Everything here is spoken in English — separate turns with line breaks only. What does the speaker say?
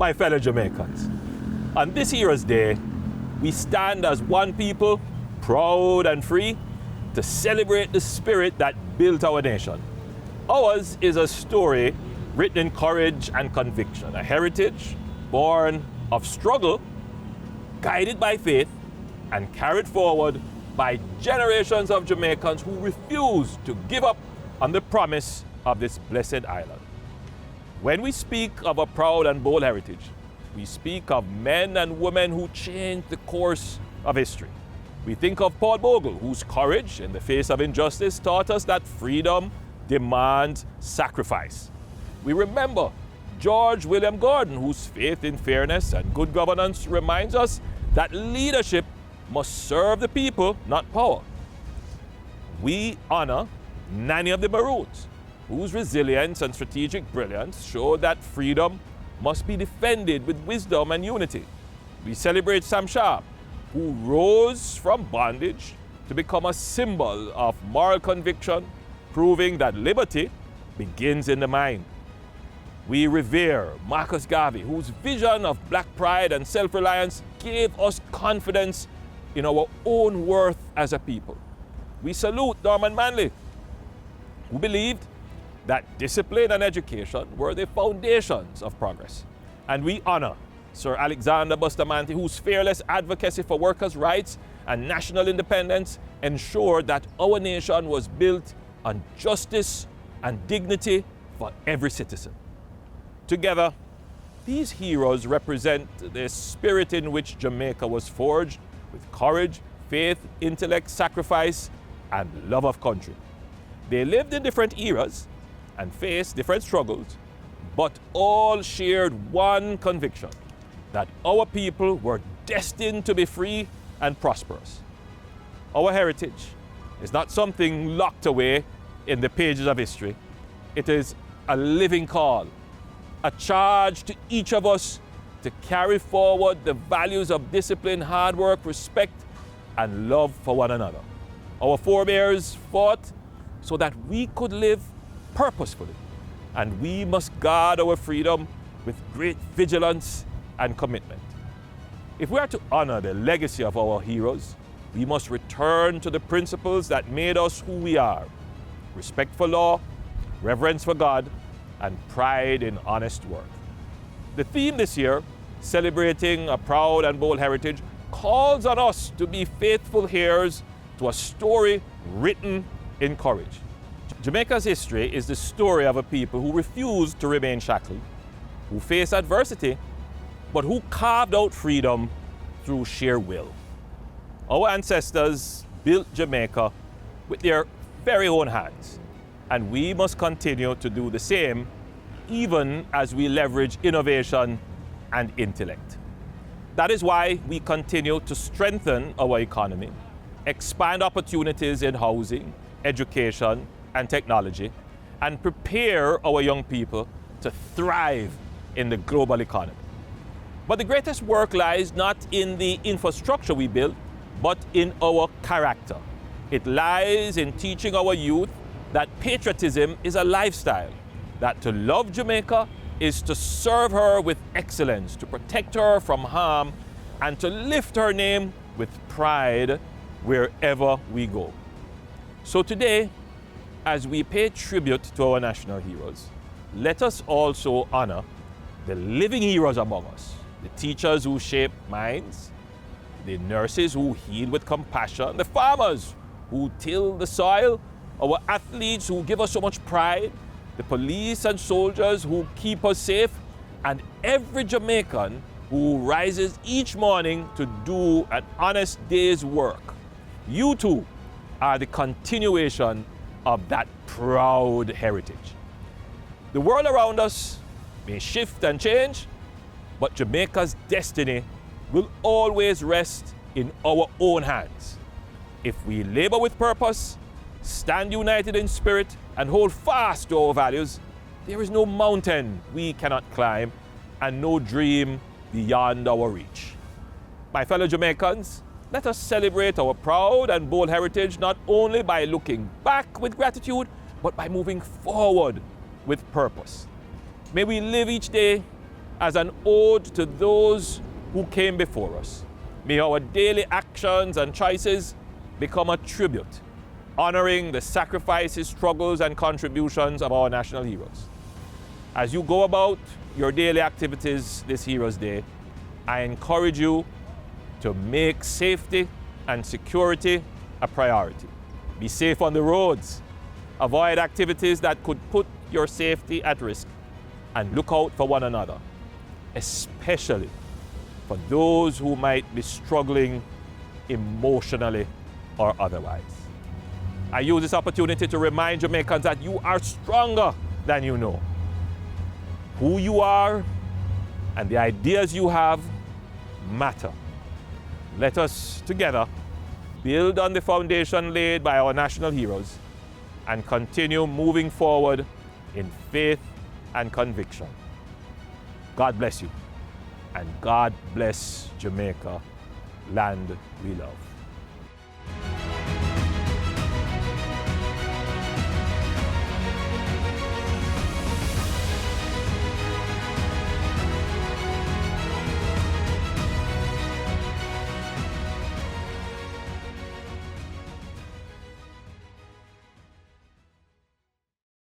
my fellow Jamaicans. On this Heroes Day, we stand as one people, proud and free, to celebrate the spirit that built our nation. Ours is a story written in courage and conviction, a heritage born of struggle, guided by faith, and carried forward by generations of Jamaicans who refused to give up on the promise of this blessed island. When we speak of a proud and bold heritage, we speak of men and women who changed the course of history. We think of Paul Bogle, whose courage in the face of injustice taught us that freedom demands sacrifice. We remember George William Gordon, whose faith in fairness and good governance reminds us that leadership must serve the people, not power. We honor Nanny of the Maroons, whose resilience and strategic brilliance show that freedom must be defended with wisdom and unity. We celebrate Sam Sharp, who rose from bondage to become a symbol of moral conviction, proving that liberty begins in the mind. We revere Marcus Garvey, whose vision of black pride and self-reliance gave us confidence in our own worth as a people. We salute Norman Manley, who believed that discipline and education were the foundations of progress. And we honor Sir Alexander Bustamante, whose fearless advocacy for workers' rights and national independence ensured that our nation was built on justice and dignity for every citizen. Together, these heroes represent the spirit in which Jamaica was forged with courage, faith, intellect, sacrifice, and love of country. They lived in different eras and faced different struggles, but all shared one conviction: that our people were destined to be free and prosperous. Our heritage is not something locked away in the pages of history. It is a living call, a charge to each of us to carry forward the values of discipline, hard work, respect, and love for one another. Our forebears fought so that we could live purposefully, and we must guard our freedom with great vigilance and commitment. If we are to honor the legacy of our heroes, we must return to the principles that made us who we are: respect for law, reverence for God, and pride in honest work. The theme this year, celebrating a proud and bold heritage, calls on us to be faithful heirs to a story written in courage. Jamaica's history is the story of a people who refused to remain shackled, who faced adversity, but who carved out freedom through sheer will. Our ancestors built Jamaica with their very own hands, and we must continue to do the same, even as we leverage innovation and intellect. That is why we continue to strengthen our economy, expand opportunities in housing, education, and technology, and prepare our young people to thrive in the global economy. But the greatest work lies not in the infrastructure we build, but in our character. It lies in teaching our youth that patriotism is a lifestyle, that to love Jamaica is to serve her with excellence, to protect her from harm, and to lift her name with pride wherever we go. So today, as we pay tribute to our national heroes, let us also honor the living heroes among us, the teachers who shape minds, the nurses who heal with compassion, the farmers who till the soil, our athletes who give us so much pride, the police and soldiers who keep us safe, and every Jamaican who rises each morning to do an honest day's work. You too are the continuation of that proud heritage. The world around us may shift and change, but Jamaica's destiny will always rest in our own hands. If we labor with purpose, stand united in spirit, and hold fast to our values, there is no mountain we cannot climb and no dream beyond our reach. My fellow Jamaicans, let us celebrate our proud and bold heritage not only by looking back with gratitude, but by moving forward with purpose. May we live each day as an ode to those who came before us. May our daily actions and choices become a tribute, honoring the sacrifices, struggles, and contributions of our national heroes. As you go about your daily activities this Heroes Day, I encourage you to make safety and security a priority. Be safe on the roads. Avoid activities that could put your safety at risk, and look out for one another, especially for those who might be struggling emotionally or otherwise. I use this opportunity to remind Jamaicans that you are stronger than you know. Who you are and the ideas you have matter. Let us together build on the foundation laid by our national heroes and continue moving forward in faith and conviction. God bless you, and God bless Jamaica, land we love.